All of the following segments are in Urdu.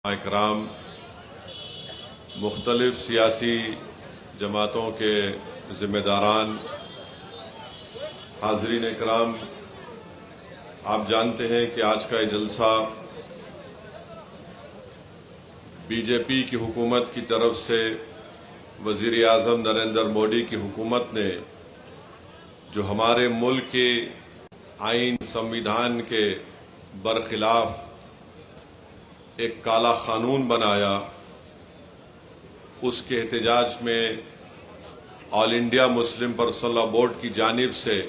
اکرام، مختلف سیاسی جماعتوں کے ذمہ داران، حاضرین اکرام، آپ جانتے ہیں کہ آج کا یہ جلسہ بی جے پی کی حکومت کی طرف سے وزیر اعظم نریندر مودی کی حکومت نے جو ہمارے ملک کے آئین سنویدھان کے برخلاف ایک کالا قانون بنایا، اس کے احتجاج میں All India Muslim Personal Law Board کی جانب سے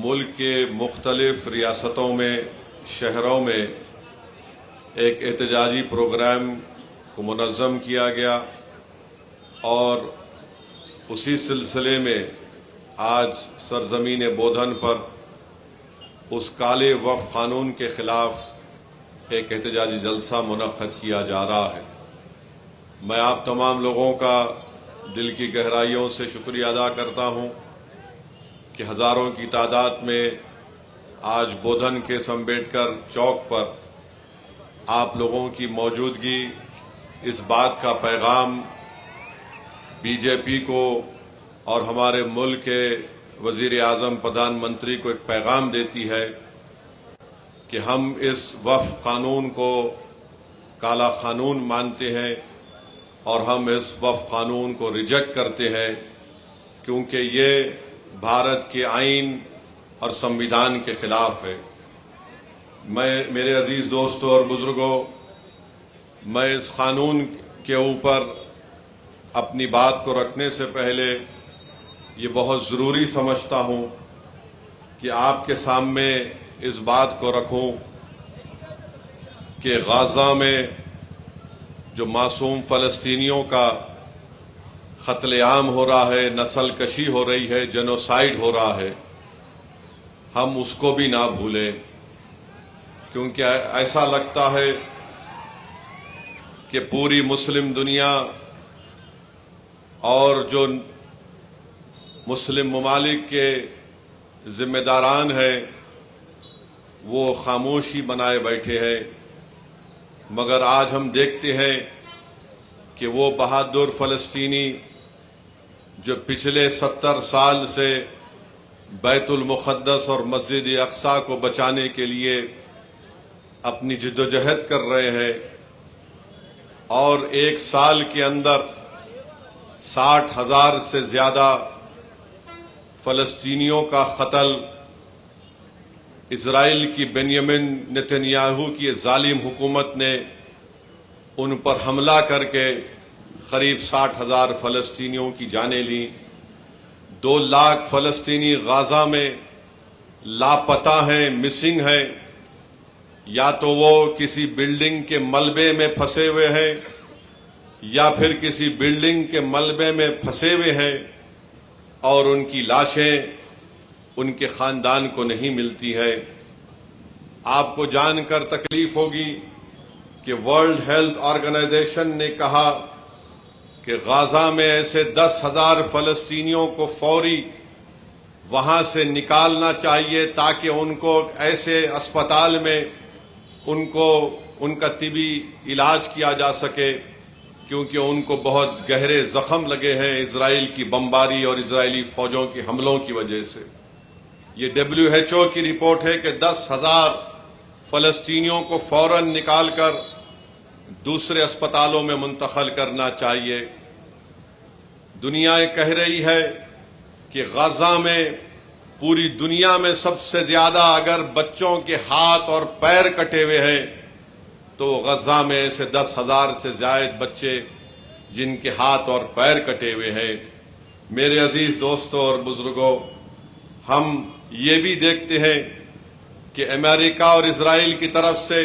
ملک کے مختلف ریاستوں میں، شہروں میں ایک احتجاجی پروگرام کو منظم کیا گیا، اور اسی سلسلے میں آج سرزمین بودھن پر اس کالے وقف قانون کے خلاف ایک احتجاجی جلسہ منعقد کیا جا رہا ہے۔ میں آپ تمام لوگوں کا دل کی گہرائیوں سے شکریہ ادا کرتا ہوں کہ ہزاروں کی تعداد میں آج بودھن کے امبیڈکر چوک پر آپ لوگوں کی موجودگی اس بات کا پیغام بی جے پی کو اور ہمارے ملک کے وزیر اعظم پردھان منتری کو ایک پیغام دیتی ہے کہ ہم اس وقف قانون کو کالا قانون مانتے ہیں اور ہم اس وقف قانون کو ریجیکٹ کرتے ہیں، کیونکہ یہ بھارت کے آئین اور سنویدھان کے خلاف ہے۔ میرے عزیز دوستوں اور بزرگوں، میں اس قانون کے اوپر اپنی بات کو رکھنے سے پہلے یہ بہت ضروری سمجھتا ہوں کہ آپ کے سامنے اس بات کو رکھوں کہ غزہ میں جو معصوم فلسطینیوں کا قتل عام ہو رہا ہے، نسل کشی ہو رہی ہے، جینوسائیڈ ہو رہا ہے، ہم اس کو بھی نہ بھولیں، کیونکہ ایسا لگتا ہے کہ پوری مسلم دنیا اور جو مسلم ممالک کے ذمہ داران ہیں وہ خاموشی بنائے بیٹھے ہیں، مگر آج ہم دیکھتے ہیں کہ وہ بہادر فلسطینی جو پچھلے 70 سال سے بیت المقدس اور مسجد اقصی کو بچانے کے لیے اپنی جدوجہد کر رہے ہیں، اور ایک سال کے اندر 60,000 سے زیادہ فلسطینیوں کا قتل اسرائیل کی بنیامین نتنیاہو کی ظالم حکومت نے ان پر حملہ کر کے قریب 60,000 فلسطینیوں کی جانیں لیں۔ 2 لاکھ فلسطینی غزہ میں لاپتہ ہیں، مسنگ ہیں، یا تو وہ کسی بلڈنگ کے ملبے میں پھنسے ہوئے ہیں یا پھر کسی بلڈنگ کے ملبے میں پھنسے ہوئے ہیں، اور ان کی لاشیں ان کے خاندان کو نہیں ملتی ہے۔ آپ کو جان کر تکلیف ہوگی کہ ورلڈ ہیلتھ آرگنائزیشن نے کہا کہ غزہ میں ایسے 10,000 فلسطینیوں کو فوری وہاں سے نکالنا چاہیے تاکہ ان کو ایسے اسپتال میں ان کا طبی علاج کیا جا سکے، کیونکہ ان کو بہت گہرے زخم لگے ہیں اسرائیل کی بمباری اور اسرائیلی فوجوں کے حملوں کی وجہ سے۔ یہ WHO کی رپورٹ ہے کہ 10,000 فلسطینیوں کو فوراً نکال کر دوسرے اسپتالوں میں منتقل کرنا چاہیے۔ دنیا کہہ رہی ہے کہ غزہ میں پوری دنیا میں سب سے زیادہ اگر بچوں کے ہاتھ اور پیر کٹے ہوئے ہیں تو غزہ میں ایسے 10,000 سے زائد بچے جن کے ہاتھ اور پیر کٹے ہوئے ہیں۔ میرے عزیز دوستوں اور بزرگوں، ہم یہ بھی دیکھتے ہیں کہ امریکہ اور اسرائیل کی طرف سے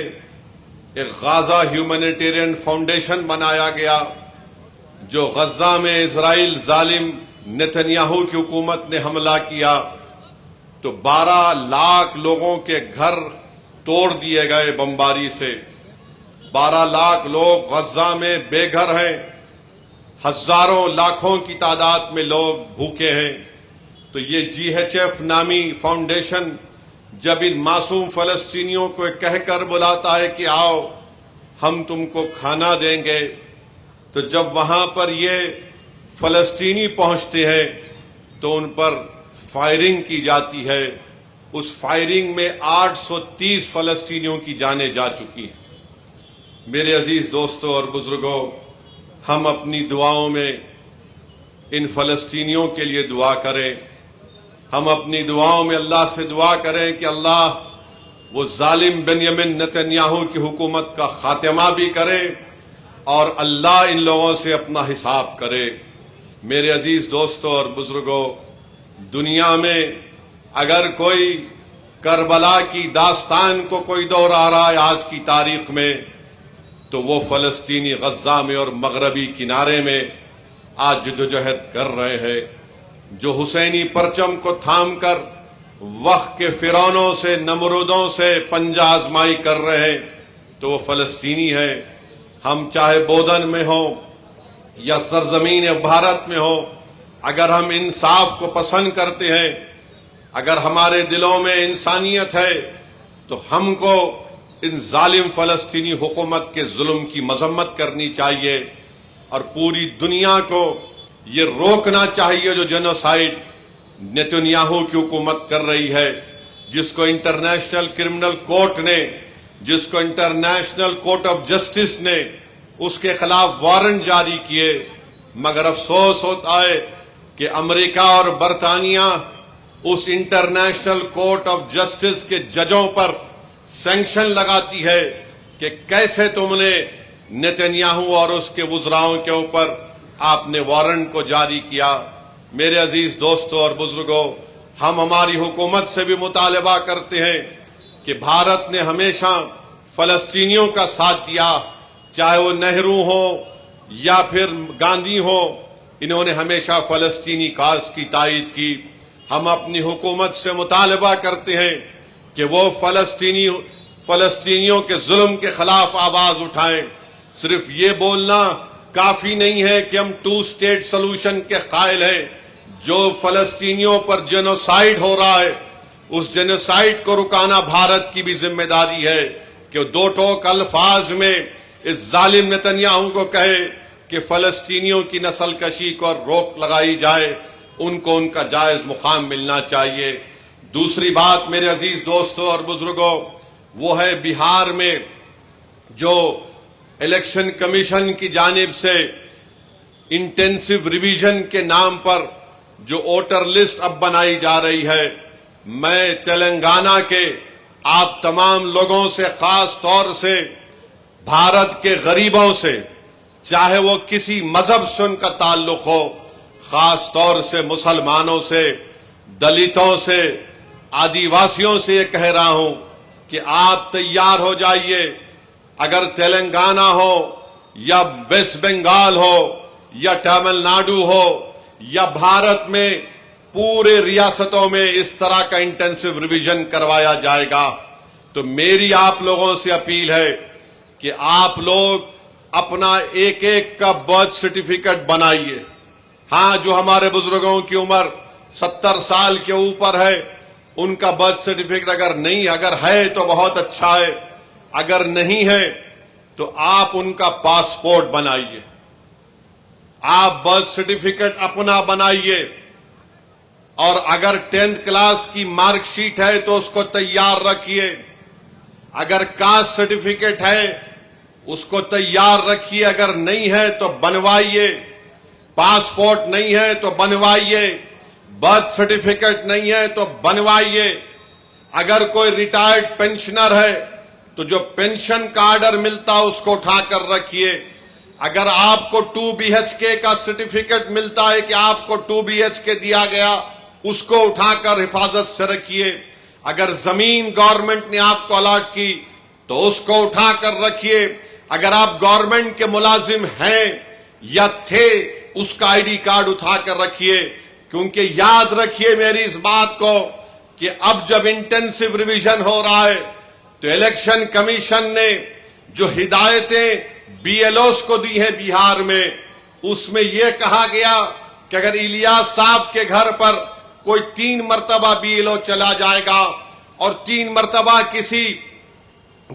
ایک غزہ ہیومینیٹیرین فاؤنڈیشن بنایا گیا، جو غزہ میں اسرائیل ظالم نتنیاہو کی حکومت نے حملہ کیا تو 12 لاکھ لوگوں کے گھر توڑ دیے گئے بمباری سے۔ 12 لاکھ لوگ غزہ میں بے گھر ہیں، ہزاروں لاکھوں کی تعداد میں لوگ بھوکے ہیں۔ تو یہ GHF نامی فاؤنڈیشن جب ان معصوم فلسطینیوں کو کہہ کر بلاتا ہے کہ آؤ ہم تم کو کھانا دیں گے، تو جب وہاں پر یہ فلسطینی پہنچتے ہیں تو ان پر فائرنگ کی جاتی ہے. اس فائرنگ میں 830 فلسطینیوں کی جانیں جا چکی ہیں. میرے عزیز دوستوں اور بزرگوں، ہم اپنی دعاؤں میں ان فلسطینیوں کے لیے دعا کریں. ہم اپنی دعاؤں میں اللہ سے دعا کریں کہ اللہ وہ ظالم بنیامین نتنیاہو کی حکومت کا خاتمہ بھی کرے اور اللہ ان لوگوں سے اپنا حساب کرے. میرے عزیز دوستوں اور بزرگوں، دنیا میں اگر کوئی کربلا کی داستان کو کوئی دہرا رہا ہے آج کی تاریخ میں، تو وہ فلسطینی غزہ میں اور مغربی کنارے میں آج جدوجہد کر رہے ہیں. جو حسینی پرچم کو تھام کر وقت کے فرعونوں سے، نمرودوں سے پنجہ آزمائی کر رہے ہیں، تو وہ فلسطینی ہے. ہم چاہے بودن میں ہوں یا سرزمین بھارت میں ہو، اگر ہم انصاف کو پسند کرتے ہیں، اگر ہمارے دلوں میں انسانیت ہے، تو ہم کو ان ظالم فلسطینی حکومت کے ظلم کی مذمت کرنی چاہیے اور پوری دنیا کو یہ روکنا چاہیے جو جینوسائیڈ نیتنیاہو کی حکومت کر رہی ہے، جس کو انٹرنیشنل کرمنل کورٹ نے، جس کو انٹرنیشنل کورٹ آف جسٹس نے اس کے خلاف وارنٹ جاری کیے. مگر افسوس ہوتا ہے کہ امریکہ اور برطانیہ اس انٹرنیشنل کورٹ آف جسٹس کے ججوں پر سینکشن لگاتی ہے کہ کیسے تم نے نیتنیاہو اور اس کے وزراؤں کے اوپر آپ نے وارنٹ کو جاری کیا. میرے عزیز دوستوں اور بزرگوں، ہم ہماری حکومت سے بھی مطالبہ کرتے ہیں کہ بھارت نے ہمیشہ فلسطینیوں کا ساتھ دیا، چاہے وہ نہرو ہو یا پھر گاندھی ہو، انہوں نے ہمیشہ فلسطینی کاز کی تائید کی. ہم اپنی حکومت سے مطالبہ کرتے ہیں کہ وہ فلسطینیوں کے ظلم کے خلاف آواز اٹھائیں. صرف یہ بولنا کافی نہیں ہے کہ ہم 2 اسٹیٹ سلوشن کے قائل ہیں. جو فلسطینیوں پر جینوسائیڈ ہو رہا ہے، اس جینوسائیڈ کو رکانا بھارت کی بھی ذمہ داری ہے کہ 2 ٹوک الفاظ میں اس ظالم نیتنیاہو کو کہے کہ فلسطینیوں کی نسل کشی کو روک لگائی جائے، ان کو ان کا جائز مقام ملنا چاہیے. دوسری بات میرے عزیز دوستوں اور بزرگوں، وہ ہے بہار میں جو الیکشن کمیشن کی جانب سے انٹینسو ریویژن کے نام پر جو ووٹر لسٹ اب بنائی جا رہی ہے. میں تلنگانہ کے آپ تمام لوگوں سے، خاص طور سے بھارت کے غریبوں سے، چاہے وہ کسی مذہب سے ان کا تعلق ہو، خاص طور سے مسلمانوں سے، دلتوں سے، آدیواسیوں سے یہ کہہ رہا ہوں کہ آپ تیار ہو جائیے. اگر تلنگانہ ہو یا ویسٹ بنگال ہو یا تامل ناڈو ہو یا بھارت میں پورے ریاستوں میں اس طرح کا انٹینسو ریویژن کروایا جائے گا، تو میری آپ لوگوں سے اپیل ہے کہ آپ لوگ اپنا ایک ایک کا برتھ سرٹیفکیٹ بنائیے. ہاں، جو ہمارے بزرگوں کی عمر 70 سال کے اوپر ہے، ان کا برتھ سرٹیفکیٹ اگر ہے تو بہت اچھا ہے، اگر نہیں ہے تو آپ ان کا پاسپورٹ بنائیے. آپ برتھ سرٹیفکیٹ اپنا بنائیے، اور اگر 10th کلاس کی مارک شیٹ ہے تو اس کو تیار رکھیے. اگر کاسٹ سرٹیفکیٹ ہے اس کو تیار رکھیے، اگر نہیں ہے تو بنوائیے. پاسپورٹ نہیں ہے تو بنوائیے، برتھ سرٹیفکیٹ نہیں ہے تو بنوائیے. اگر کوئی ریٹائرڈ پینشنر ہے تو جو پینشن کا آرڈر ملتا اس کو اٹھا کر رکھیے. اگر آپ کو 2 BHK کا سرٹیفکیٹ ملتا ہے کہ آپ کو 2 BHK دیا گیا، اس کو اٹھا کر حفاظت سے رکھیے. اگر زمین گورنمنٹ نے آپ کو الاٹ کی تو اس کو اٹھا کر رکھیے. اگر آپ گورنمنٹ کے ملازم ہیں یا تھے، اس کا ID کارڈ اٹھا کر رکھیے. کیونکہ یاد رکھیے میری اس بات کو کہ اب جب انٹینسو ریویژن ہو رہا ہے تو الیکشن کمیشن نے جو ہدایتیں BLOs کو دی ہیں بہار میں، اس میں یہ کہا گیا کہ اگر الیاس صاحب کے گھر پر کوئی 3 مرتبہ BLO چلا جائے گا اور 3 مرتبہ کسی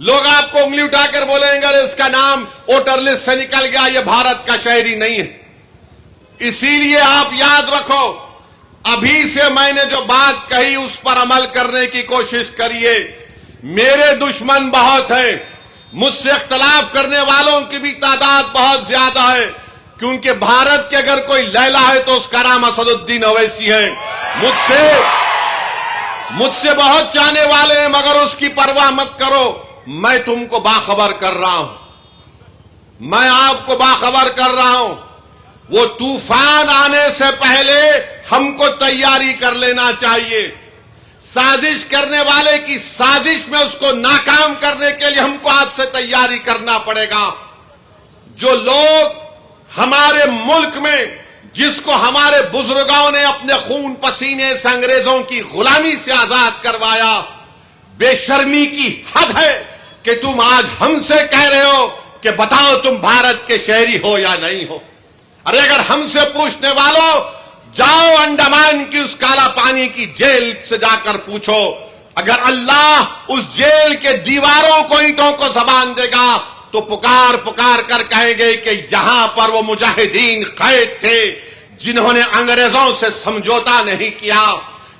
لوگ آپ کو انگلی اٹھا کر بولیں گے اس کا نام ووٹر لسٹ سے نکل گیا، یہ بھارت کا شہری نہیں ہے۔ اسی لیے آپ یاد رکھو، ابھی سے میں نے جو بات کہی اس پر عمل کرنے کی کوشش کریے۔ میرے دشمن بہت ہیں، مجھ سے اختلاف کرنے والوں کی بھی تعداد بہت زیادہ ہے، کیونکہ بھارت کے اگر کوئی لیلا ہے تو اس کا نام اسد الدین اویسی ہے۔ مجھ سے بہت چاہنے والے ہیں، مگر اس کی پرواہ مت کرو، میں تم کو باخبر کر رہا ہوں، میں آپ کو باخبر کر رہا ہوں۔ وہ طوفان آنے سے پہلے ہم کو تیاری کر لینا چاہیے۔ سازش کرنے والے کی سازش میں اس کو ناکام کرنے کے لیے ہم کو آج سے تیاری کرنا پڑے گا۔ جو لوگ ہمارے ملک میں، جس کو ہمارے بزرگوں نے اپنے خون پسینے سے انگریزوں کی غلامی سے آزاد کروایا، بے شرمی کی حد ہے کہ تم آج ہم سے کہہ رہے ہو کہ بتاؤ تم بھارت کے شہری ہو یا نہیں ہو۔ ارے اگر ہم سے پوچھنے والوں، جاؤ انڈمان کی اس کالا پانی کی جیل سے جا کر پوچھو، اگر اللہ اس جیل کے دیواروں کو، اینٹوں کو زبان دے گا تو پکار پکار کر کہیں گے کہ یہاں پر وہ مجاہدین قید تھے جنہوں نے انگریزوں سے سمجھوتا نہیں کیا،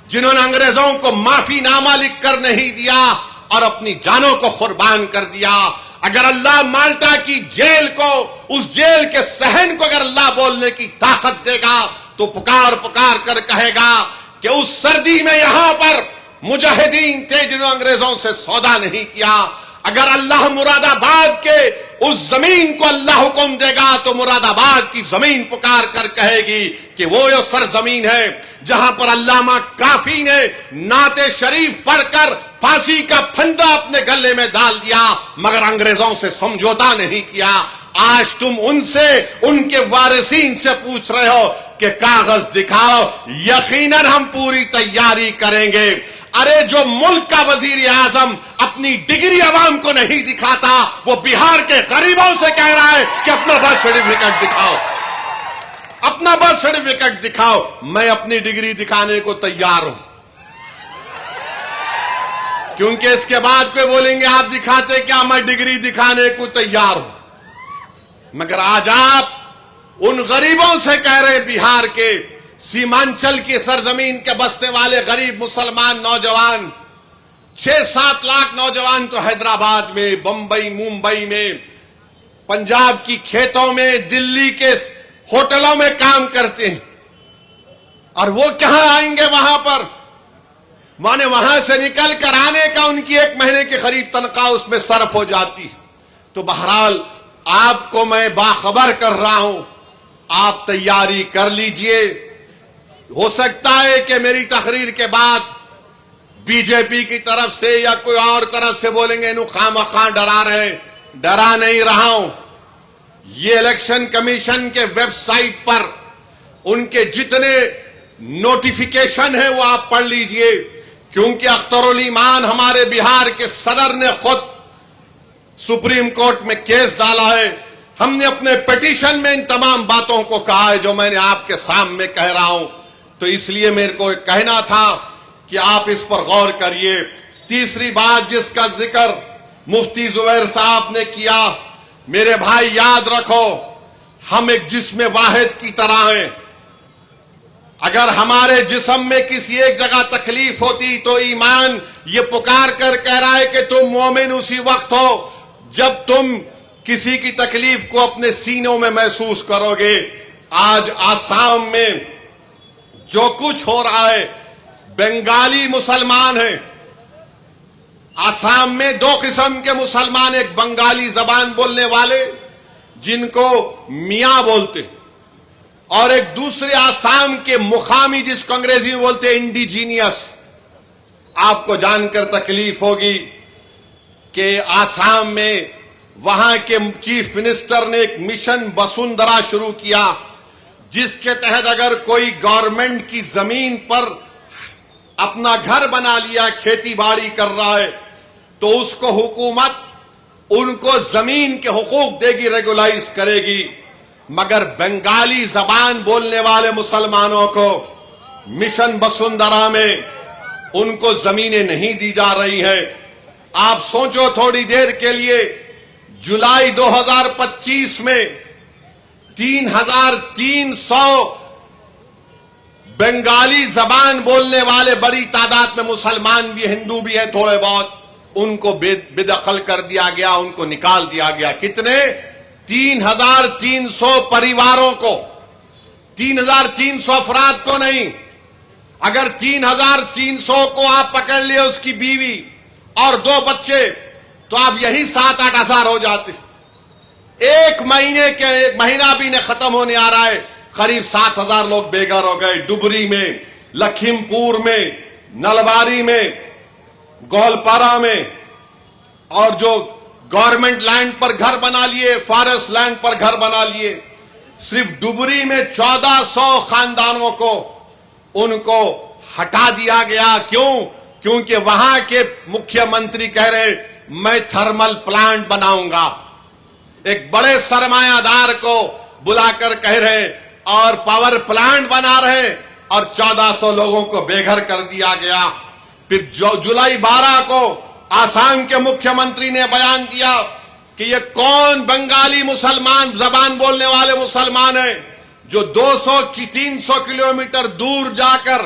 جنہوں نے انگریزوں کو معافی نامہ لکھ کر نہیں دیا اور اپنی جانوں کو قربان کر دیا۔ اگر اللہ مالٹا کی جیل کو، اس جیل کے صحن کو اگر اللہ بولنے کی طاقت دے گا تو پکار پکار کر کہے گا کہ اس سردی میں یہاں پر مجاہدین تھے جنہوں نے انگریزوں سے سودا نہیں کیا۔ اگر اللہ مراد آباد کے اس زمین کو اللہ حکم دے گا تو مراد آباد کی زمین پکار کر کہے گی کہ وہ یہ سرزمین ہے جہاں پر علامہ کافی نے نعت شریف پڑھ کر پھانسی کا پھندا اپنے گلے میں ڈال دیا، مگر انگریزوں سے سمجھوتا نہیں کیا۔ آج تم ان سے، ان کے وارثین سے پوچھ رہے ہو کہ کاغذ دکھاؤ، یقیناً ہم پوری تیاری کریں گے۔ ارے جو ملک کا وزیر اعظم اپنی ڈگری عوام کو نہیں دکھاتا، وہ بہار کے غریبوں سے کہہ رہا ہے کہ اپنا برتھ سرٹیفکیٹ دکھاؤ، اپنا برتھ سرٹیفکیٹ دکھاؤ۔ میں اپنی ڈگری دکھانے کو تیار ہوں، کیونکہ اس کے بعد کوئی بولیں گے آپ دکھاتے کیا؟ میں ڈگری دکھانے کو تیار ہوں۔ مگر آج آپ ان غریبوں سے کہہ رہے، بہار کے سیمانچل کی سرزمین کے بسنے والے غریب مسلمان نوجوان، 6-7 لاکھ نوجوان تو حیدرآباد میں، بمبئی، ممبئی میں، پنجاب کی کھیتوں میں، دلی کے ہوٹلوں میں کام کرتے ہیں، اور وہ کہاں آئیں گے وہاں پر؟ مانے وہاں سے نکل کر آنے کا ان کی 1 مہینے کی قریب تنخواہ اس میں صرف ہو جاتی ہے۔ تو بہرحال آپ کو میں باخبر کر رہا ہوں، آپ تیاری کر لیجئے۔ ہو سکتا ہے کہ میری تقریر کے بعد بی جے پی کی طرف سے یا کوئی اور طرف سے بولیں گے انہوں خواہ مخواہ ڈرا رہے، ڈرا نہیں رہا ہوں۔ یہ الیکشن کمیشن کے ویب سائٹ پر ان کے جتنے نوٹیفیکیشن ہیں وہ آپ پڑھ لیجئے، کیونکہ اختر الایمان ہمارے بہار کے صدر نے خود سپریم کورٹ میں کیس ڈالا ہے۔ ہم نے اپنے پیٹیشن میں ان تمام باتوں کو کہا ہے جو میں نے آپ کے سامنے کہہ رہا ہوں، تو اس لیے میرے کو کہنا تھا کہ آپ اس پر غور کریے۔ تیسری بات جس کا ذکر مفتی زبیر صاحب نے کیا، میرے بھائی یاد رکھو، ہم ایک جسم واحد کی طرح ہیں۔ اگر ہمارے جسم میں کسی ایک جگہ تکلیف ہوتی تو ایمان یہ پکار کر کہہ رہا ہے کہ تم مومن اسی وقت ہو جب تم کسی کی تکلیف کو اپنے سینوں میں محسوس کرو گے۔ آج آسام میں جو کچھ ہو رہا ہے، بنگالی مسلمان ہیں۔ آسام میں 2 قسم کے مسلمان، ایک بنگالی زبان بولنے والے جن کو میاں بولتے، اور ایک دوسرے آسام کے مقامی جس کو انگریزی میں بولتے انڈیجینیس۔ آپ کو جان کر تکلیف ہوگی کہ آسام میں وہاں کے چیف منسٹر نے ایک مشن وسندھرا شروع کیا، جس کے تحت اگر کوئی گورنمنٹ کی زمین پر اپنا گھر بنا لیا، کھیتی باڑی کر رہا ہے، تو اس کو حکومت ان کو زمین کے حقوق دے گی، ریگولائز کرے گی۔ مگر بنگالی زبان بولنے والے مسلمانوں کو مشن وسندھرا میں ان کو زمینیں نہیں دی جا رہی ہیں۔ آپ سوچو تھوڑی دیر کے لیے، جولائی 2025 میں 3,300 بنگالی زبان بولنے والے بڑی تعداد میں مسلمان بھی، ہندو بھی ہیں تھوڑے بہت، ان کو بے دخل کر دیا گیا، ان کو نکال دیا گیا۔ کتنے؟ 3,300 پریواروں کو، 3,300 افراد کو نہیں۔ اگر 3,300 کو آپ پکڑ لیے، اس کی بیوی اور 2 بچے، تو آپ یہی 7-8 ہزار ہو جاتے۔ ایک مہینہ بھی نہیں ختم ہونے آ رہا ہے، قریب 7,000 لوگ بے گھر ہو گئے۔ ڈبری میں، لکھیم پور میں، نلباری میں، گولپارا میں، اور جو گورنمنٹ لینڈ پر گھر بنا لیے، فارسٹ لینڈ پر گھر بنا لیے۔ صرف ڈبری میں 1,400 خاندانوں کو ان کو ہٹا دیا گیا۔ کیوں؟ کیونکہ وہاں کے مکھیہ منتری کہہ رہے میں تھرمل پلانٹ بناؤں گا، ایک بڑے سرمایہ دار کو بلا کر کہہ رہے اور پاور پلانٹ بنا رہے، اور 1,400 لوگوں کو بے گھر کر دیا گیا۔ پھر جولائی 12 کو آسام کے مکھیہ منتری نے بیان دیا کہ یہ کون بنگالی مسلمان زبان بولنے والے مسلمان ہیں جو 200-300 کلومیٹر دور جا کر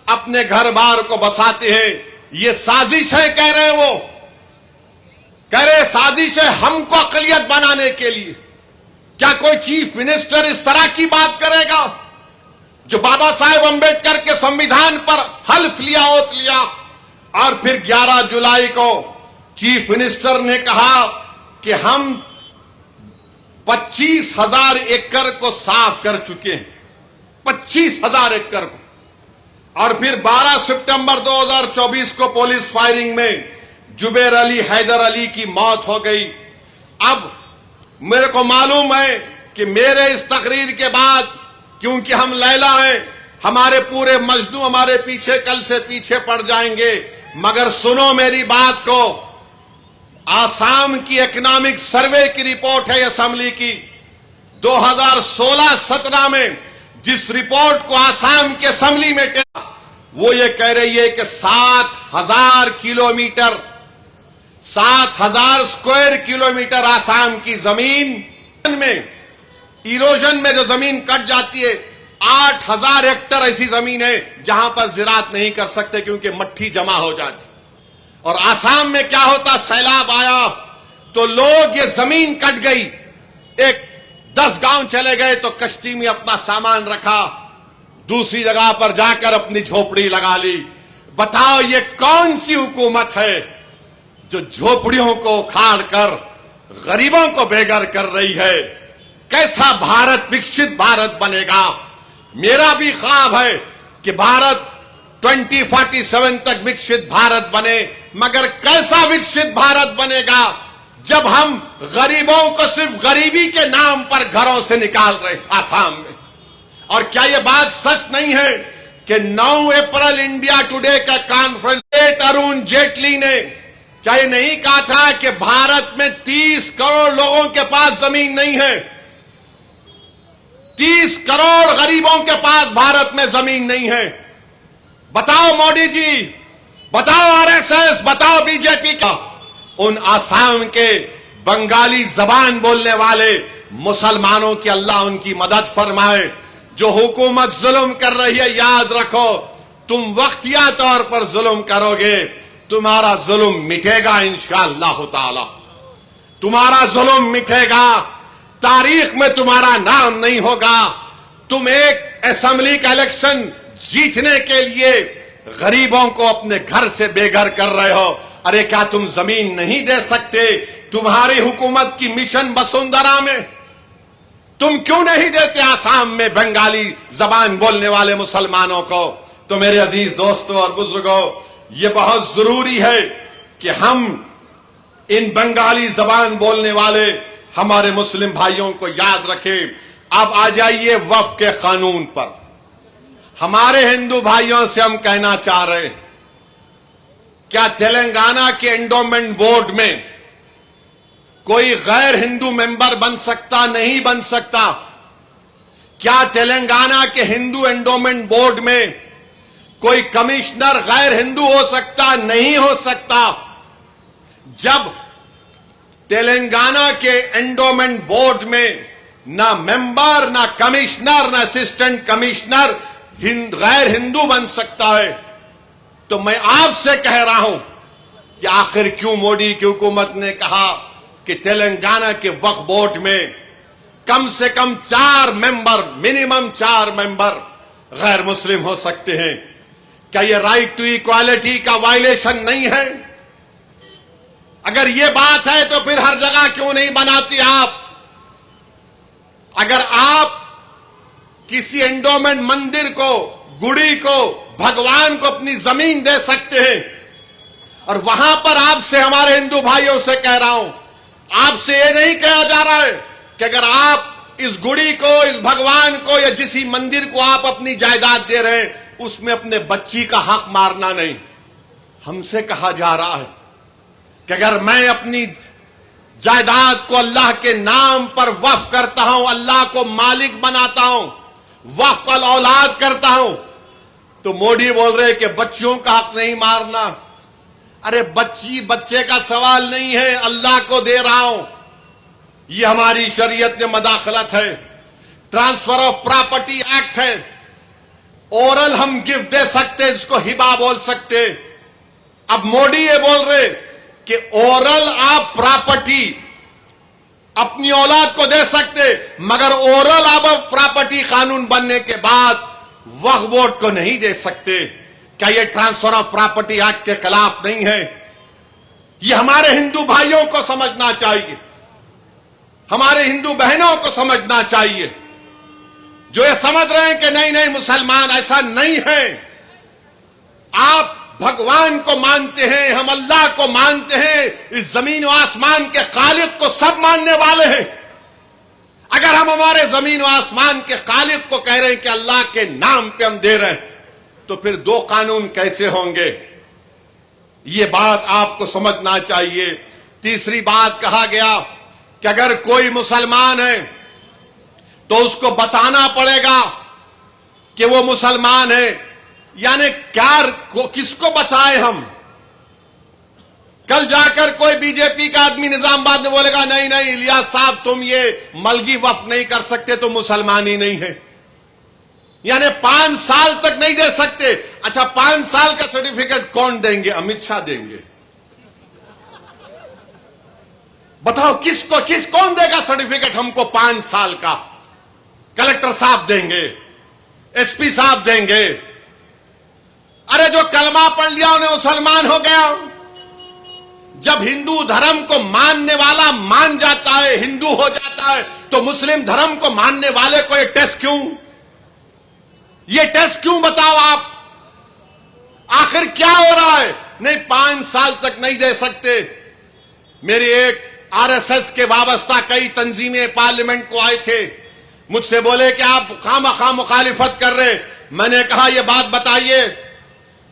اپنے گھر بار کو بساتے ہیں۔ یہ سازش ہے، کہہ رہے ہیں، وہ کہہ رہے سازش ہے ہم کو اقلیت بنانے کے لیے۔ کیا کوئی چیف منسٹر اس طرح کی بات کرے گا جو بابا صاحب امبیڈکر کے سمویدھان پر حلف لیا، اوت لیا؟ اور پھر 11 جولائی کو چیف منسٹر نے کہا کہ ہم 25,000 ایکڑ کو صاف کر چکے ہیں، 25,000 ایکڑ کو۔ اور پھر 12 سپٹمبر 2024 کو پولیس فائرنگ میں جبیر علی حیدر علی کی موت ہو گئی۔ اب میرے کو معلوم ہے کہ میرے اس تقریر کے بعد، کیونکہ ہم لیلا ہیں، ہمارے پورے مجنو ہمارے پیچھے کل سے پیچھے پڑ جائیں گے، مگر سنو میری بات کو۔ آسام کی اکنامک سروے کی رپورٹ ہے اسمبلی کی، 2016-17 میں جس رپورٹ کو آسام کے اسمبلی میں کیا، وہ یہ کہہ رہی ہے کہ 7,000 کلومیٹر، 7,000 اسکوائر کلومیٹر آسام کی زمین میں ایروجن میں جو زمین کٹ جاتی ہے، 8,000 ہیکٹر ایسی زمین ہے جہاں پر زراعت نہیں کر سکتے کیونکہ مٹی جمع ہو جاتی۔ اور آسام میں کیا ہوتا، سیلاب آیا تو لوگ، یہ زمین کٹ گئی، ایک 10 گاؤں چلے گئے تو کشتی میں اپنا سامان رکھا، دوسری جگہ پر جا کر اپنی جھوپڑی لگا لی۔ بتاؤ یہ کون سی حکومت ہے جو جھوپڑیوں کو اکھاڑ کر غریبوں کو بے گھر کر رہی ہے؟ کیسا بھارت وکست بھارت بنے گا؟ میرا بھی خواب ہے کہ بھارت 2047 تک وکست بھارت بنے، مگر کیسا وکست بھارت بنے گا جب ہم غریبوں کو صرف غریبی کے نام پر گھروں سے نکال رہے آسام میں؟ اور کیا یہ بات سچ نہیں ہے کہ 9 اپریل انڈیا ٹوڈے کا کانفرنس ارون جیٹلی نے کیا یہ نہیں کہا تھا کہ بھارت میں 30 کروڑ لوگوں کے پاس زمین نہیں ہے؟ 30 کروڑ غریبوں کے پاس بھارت میں زمین نہیں ہے۔ بتاؤ مودی جی، بتاؤ آر ایس ایس، بتاؤ بی جے پی کا، ان آسام کے بنگالی زبان بولنے والے مسلمانوں کی اللہ ان کی مدد فرمائے۔ جو حکومت ظلم کر رہی ہے، یاد رکھو تم وقتیہ طور پر ظلم کرو گے، تمہارا ظلم مٹے گا انشاءاللہ تعالی، تمہارا ظلم مٹے گا، تاریخ میں تمہارا نام نہیں ہوگا۔ تم ایک اسمبلی کا الیکشن جیتنے کے لیے غریبوں کو اپنے گھر سے بے گھر کر رہے ہو۔ ارے کیا تم زمین نہیں دے سکتے؟ تمہاری حکومت کی مشن وسندھرا میں تم کیوں نہیں دیتے آسام میں بنگالی زبان بولنے والے مسلمانوں کو؟ تو میرے عزیز دوستوں اور بزرگوں، یہ بہت ضروری ہے کہ ہم ان بنگالی زبان بولنے والے ہمارے مسلم بھائیوں کو یاد رکھیں۔ اب آ جائیے وقف کے قانون پر۔ ہمارے ہندو بھائیوں سے ہم کہنا چاہ رہے ہیں، کیا تلنگانہ کے انڈومنٹ بورڈ میں کوئی غیر ہندو ممبر بن سکتا؟ نہیں بن سکتا۔ کیا تلنگانہ کے ہندو انڈومنٹ بورڈ میں کوئی کمشنر غیر ہندو ہو سکتا؟ نہیں ہو سکتا۔ جب تلنگانہ کے انڈومنٹ بورڈ میں نہ ممبر نہ کمشنر نہ اسسٹنٹ کمشنر غیر ہندو بن سکتا ہے تو میں آپ سے کہہ رہا ہوں کہ آخر کیوں مودی کی حکومت نے کہا کہ تلنگانہ کے وقف بورڈ میں کم سے کم 4 ممبر منیمم 4 ممبر غیر مسلم ہو سکتے ہیں؟ کیا یہ رائٹ ٹو ایکوالٹی کا وائلیشن نہیں ہے؟ اگر یہ بات ہے تو پھر ہر جگہ کیوں نہیں بناتی آپ؟ اگر آپ کسی انڈومنٹ مندر کو، گڑی کو، بھگوان کو اپنی زمین دے سکتے ہیں، اور وہاں پر آپ سے، ہمارے ہندو بھائیوں سے کہہ رہا ہوں، آپ سے یہ نہیں کہا جا رہا ہے کہ اگر آپ اس گڑی کو، اس بھگوان کو یا جسی مندر کو آپ اپنی جائیداد دے رہے ہیں، اس میں اپنے بچی کا حق مارنا نہیں۔ ہم سے کہا جا رہا ہے کہ اگر میں اپنی جائیداد کو اللہ کے نام پر وقف کرتا ہوں، اللہ کو مالک بناتا ہوں، وقف الاولاد کرتا ہوں، تو مودی بول رہے کہ بچیوں کا حق نہیں مارنا۔ ارے بچے کا سوال نہیں ہے، اللہ کو دے رہا ہوں۔ یہ ہماری شریعت میں مداخلت ہے۔ ٹرانسفر آف پراپرٹی ایکٹ ہے۔ اورل ہم گفٹ دے سکتے، اس کو ہبہ بول سکتے۔ اب مودی یہ بول رہے کہ اورل آپ پراپرٹی اپنی اولاد کو دے سکتے، مگر اورل آپ پراپرٹی قانون بننے کے بعد وقف بورڈ کو نہیں دے سکتے۔ کیا یہ ٹرانسفر آف پراپرٹی ایکٹ کے خلاف نہیں ہے؟ یہ ہمارے ہندو بھائیوں کو سمجھنا چاہیے، ہمارے ہندو بہنوں کو سمجھنا چاہیے، جو یہ سمجھ رہے ہیں کہ نہیں نہیں مسلمان ایسا نہیں ہے۔ آپ بھگوان کو مانتے ہیں، ہم اللہ کو مانتے ہیں، اس زمین و آسمان کے خالق کو سب ماننے والے ہیں۔ اگر ہم ہمارے زمین و آسمان کے خالق کو کہہ رہے ہیں کہ اللہ کے نام پہ ہم دے رہے ہیں، تو پھر 2 قانون کیسے ہوں گے؟ یہ بات آپ کو سمجھنا چاہیے۔ تیسری بات کہا گیا کہ اگر کوئی مسلمان ہے تو اس کو بتانا پڑے گا کہ وہ مسلمان ہے۔ یعنی کس کو بتائیں ہم؟ کل جا کر کوئی بی جے پی کا آدمی نظام آباد میں بولے گا نہیں نہیں الیاس صاحب تم یہ ملگی وقف نہیں کر سکتے، تو مسلمان ہی نہیں ہے۔ یعنی 5 سال تک نہیں دے سکتے۔ اچھا 5 سال کا سرٹیفکیٹ کون دیں گے؟ امت شاہ دیں گے؟ بتاؤ کون دے گا سرٹیفکیٹ ہم کو 5 سال کا؟ کلکٹر صاحب دیں گے، ایس پی صاحب دیں گے۔ ارے جو کلمہ پڑھ لیا انہیں مسلمان ہو گیا۔ جب ہندو دھرم کو ماننے والا مان جاتا ہے، ہندو ہو جاتا ہے، تو مسلم دھرم کو ماننے والے کو یہ ٹیسٹ کیوں؟ یہ ٹیسٹ کیوں بتاؤ آپ؟ آخر کیا ہو رہا ہے؟ نہیں 5 سال تک نہیں دے سکتے۔ میری ایک RSS کے وابستہ کئی تنظیمیں پارلیمنٹ کو آئے تھے، مجھ سے بولے کہ آپ خواہ مخالفت کر رہے۔ میں نے کہا یہ بات بتائیے،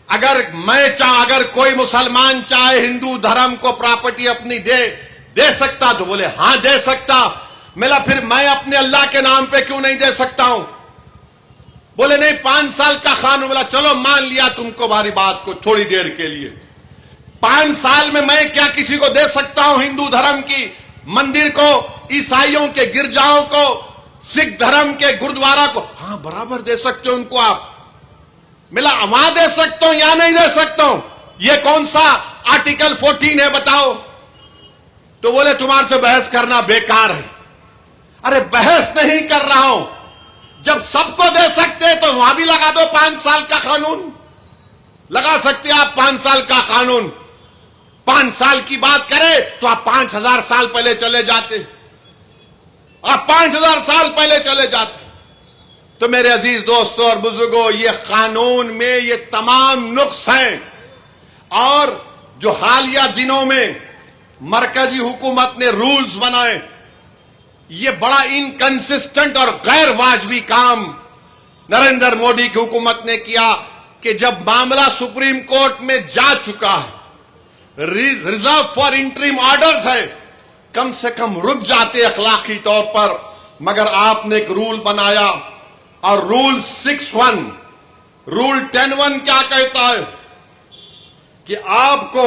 اگر کوئی مسلمان چاہے ہندو دھرم کو پراپرٹی اپنی دے سکتا، تو بولے ہاں دے سکتا۔ میرا پھر میں اپنے اللہ کے نام پہ کیوں نہیں دے سکتا ہوں؟ بولے نہیں 5 سال کا قانون۔ بولا چلو مان لیا تم کو ہماری بات کو تھوڑی دیر کے لیے۔ 5 سال میں کیا کسی کو دے سکتا ہوں ہندو دھرم کی مندر کو، عیسائیوں کے گرجاؤں کو، سکھ دھرم کے گردوارہ کو؟ ہاں برابر دے سکتے ہو ان کو آپ۔ ملا وہاں دے سکتا ہوں یا نہیں دے سکتا ہوں؟ یہ کون سا آرٹیکل 14 ہے بتاؤ؟ تو بولے تمہارے سے بحث کرنا بیکار ہے۔ ارے بحث نہیں کر رہا ہوں، جب سب کو دے سکتے تو وہاں بھی لگا دو 5 سال کا قانون۔ لگا سکتے آپ 5 سال کا قانون۔ 5 سال کی بات کرے تو آپ 5000 سال پہلے چلے جاتے، آپ 5000 سال پہلے چلے جاتے۔ تو میرے عزیز دوستوں اور بزرگوں، یہ قانون میں یہ تمام نقص ہیں، اور جو حالیہ دنوں میں مرکزی حکومت نے رولز بنائے، یہ بڑا انکنسسٹنٹ اور غیر واجبی کام نریندر مودی کی حکومت نے کیا کہ جب معاملہ سپریم کورٹ میں جا چکا ہے، ریزرو فار انٹریم آرڈرز ہے، کم سے کم رک جاتے اخلاقی طور پر، مگر آپ نے ایک رول بنایا، اور رول 6(1) رول 10(1) کیا کہتا ہے کہ آپ کو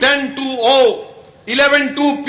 10(2)O, 11(2)P।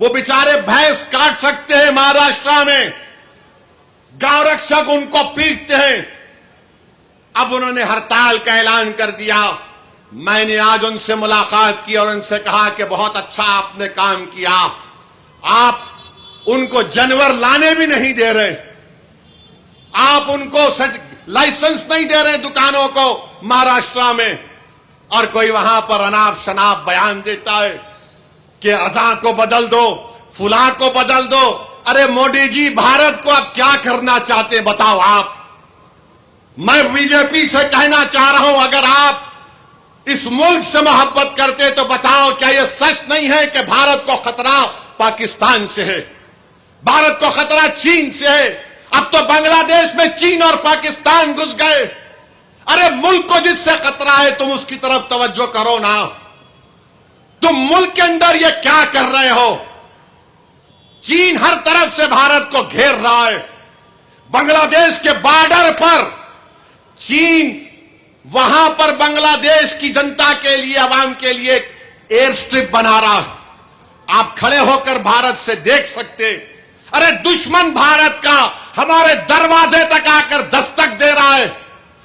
وہ بیچارے بھینس کاٹ سکتے ہیں مہاراشٹر میں، گاؤں رکشک ان کو پیٹتے ہیں. اب انہوں نے ہڑتال کا اعلان کر دیا. میں نے آج ان سے ملاقات کی اور ان سے کہا کہ بہت اچھا آپ نے کام کیا. آپ ان کو جانور لانے بھی نہیں دے رہے، آپ ان کو لائسنس نہیں دے رہے دکانوں کو مہاراشٹر میں، اور کوئی وہاں پر اناپ شناپ بیان دیتا ہے کہ اذان کو بدل دو، فلاں کو بدل دو. ارے مودی جی، بھارت کو اب کیا کرنا چاہتے بتاؤ آپ. میں بی جے پی سے کہنا چاہ رہا ہوں، اگر آپ اس ملک سے محبت کرتے تو بتاؤ کیا یہ سچ نہیں ہے کہ بھارت کو خطرہ پاکستان سے ہے، بھارت کو خطرہ چین سے ہے. اب تو بنگلہ دیش میں چین اور پاکستان گھس گئے. ارے ملک کو جس سے خطرہ ہے تم اس کی طرف توجہ کرو نا. تم ملک کے اندر یہ کیا کر رہے ہو؟ چین ہر طرف سے بھارت کو گھیر رہا ہے. بنگلہ دیش کے بارڈر پر چین وہاں پر بنگلہ دیش کی جنتا کے لیے، عوام کے لیے ایئر سٹرپ بنا رہا ہے. آپ کھڑے ہو کر بھارت سے دیکھ سکتے. ارے دشمن بھارت کا ہمارے دروازے تک آ کر دستک دے رہا ہے،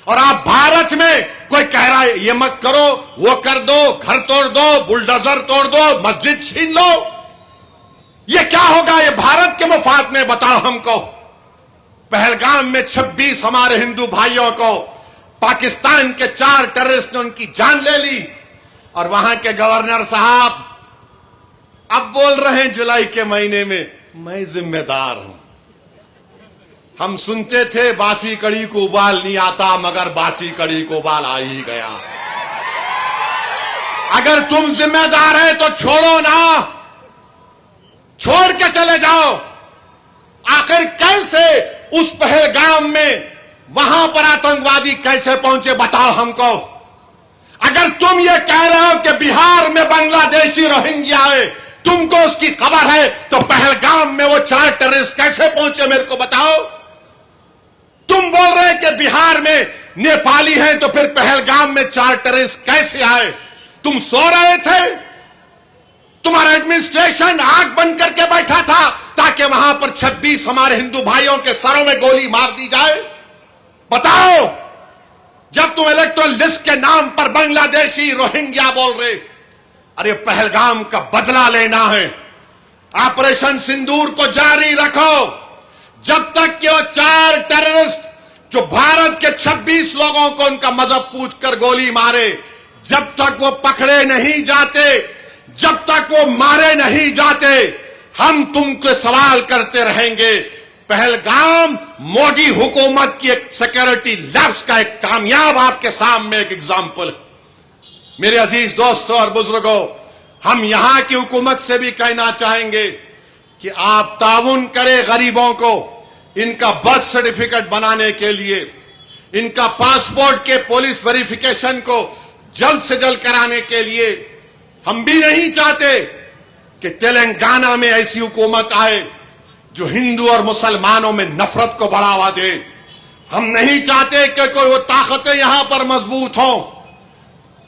اور آپ بھارت میں کوئی کہہ رہا ہے یہ مت کرو، وہ کر دو، گھر توڑ دو، بلڈوزر توڑ دو، مسجد چھین لو. یہ کیا ہوگا؟ یہ بھارت کے مفاد میں بتاؤ ہم کو. پہلگام میں 26 ہمارے ہندو بھائیوں کو پاکستان کے 4 ٹیررسٹ نے ان کی جان لے لی، اور وہاں کے گورنر صاحب اب بول رہے ہیں جولائی کے مہینے میں ذمہ دار ہوں. ہم سنتے تھے باسی کڑی کو ابال نہیں آتا، مگر باسی کڑی کو ابال آ ہی گیا. اگر تم ذمہ دار ہے تو چھوڑو نا، چھوڑ کے چلے جاؤ. آخر کیسے اس پہلگام میں وہاں پر آتنکوادی کیسے پہنچے بتاؤ ہم کو. اگر تم یہ کہہ رہے ہو کہ بہار میں بنگلہ دیشی روہنگیا ہے، تم کو اس کی خبر ہے، تو پہلگام میں وہ 4 ٹیررسٹ کیسے پہنچے میرے کو بتاؤ. تم بول رہے کہ بہار میں نیپالی ہیں، تو پھر پہلگام میں 4 ٹیررسٹ کیسے آئے؟ تم سو رہے تھے؟ تمہارا ایڈمنسٹریشن آگ بند کر کے بیٹھا تھا تاکہ وہاں پر 26 ہمارے ہندو بھائیوں کے سروں میں گولی مار دی جائے. بتاؤ، جب تم الیکٹرل لسٹ کے نام پر بنگلہ دیشی روہنگیا بول رہے، ارے پہلگام کا بدلہ لینا ہے. آپریشن سندور کو جاری رکھو جب تک کہ وہ 4 ٹیررسٹ جو بھارت کے 26 لوگوں کو ان کا مذہب پوچھ کر گولی مارے، جب تک وہ پکڑے نہیں جاتے، جب تک وہ مارے نہیں جاتے، ہم تم کو سوال کرتے رہیں گے. پہلگام مودی حکومت کی ایک سیکورٹی لیبس کا ایک کامیاب آپ کے سامنے ایک ایگزامپل ہے. میرے عزیز دوستوں اور بزرگوں، ہم یہاں کی حکومت سے بھی کہنا چاہیں گے کہ آپ تعاون کریں غریبوں کو ان کا برتھ سرٹیفکیٹ بنانے کے لیے، ان کا پاسپورٹ کے پولیس ویریفیکیشن کو جلد سے جلد کرانے کے لیے. ہم بھی نہیں چاہتے کہ تلنگانہ میں ایسی حکومت آئے جو ہندو اور مسلمانوں میں نفرت کو بڑھاوا دے. ہم نہیں چاہتے کہ کوئی وہ طاقتیں یہاں پر مضبوط ہوں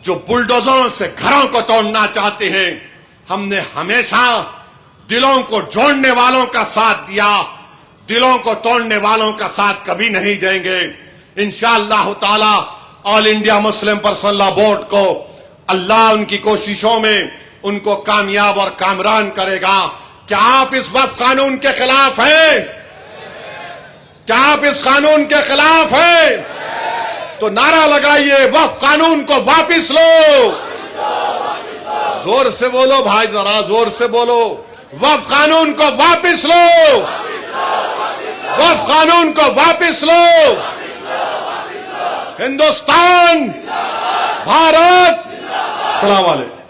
جو بلڈوزروں سے گھروں کو توڑنا چاہتے ہیں. ہم نے ہمیشہ دلوں کو جوڑنے والوں کا ساتھ دیا، دلوں کو توڑنے والوں کا ساتھ کبھی نہیں دیں گے. انشاءاللہ تعالی آل انڈیا مسلم پرسنل لا بورڈ کو اللہ ان کی کوششوں میں ان کو کامیاب اور کامران کرے گا. کیا آپ اس وقف قانون کے خلاف ہیں؟ کیا آپ اس قانون کے خلاف ہیں؟ تو نعرہ لگائیے، وقف قانون کو واپس لو. زور سے بولو بھائی، ذرا زور سے بولو. وقف قانون کو واپس لو، وقف قانون کو واپس لو. ہندوستان، بھارت. السلام علیکم.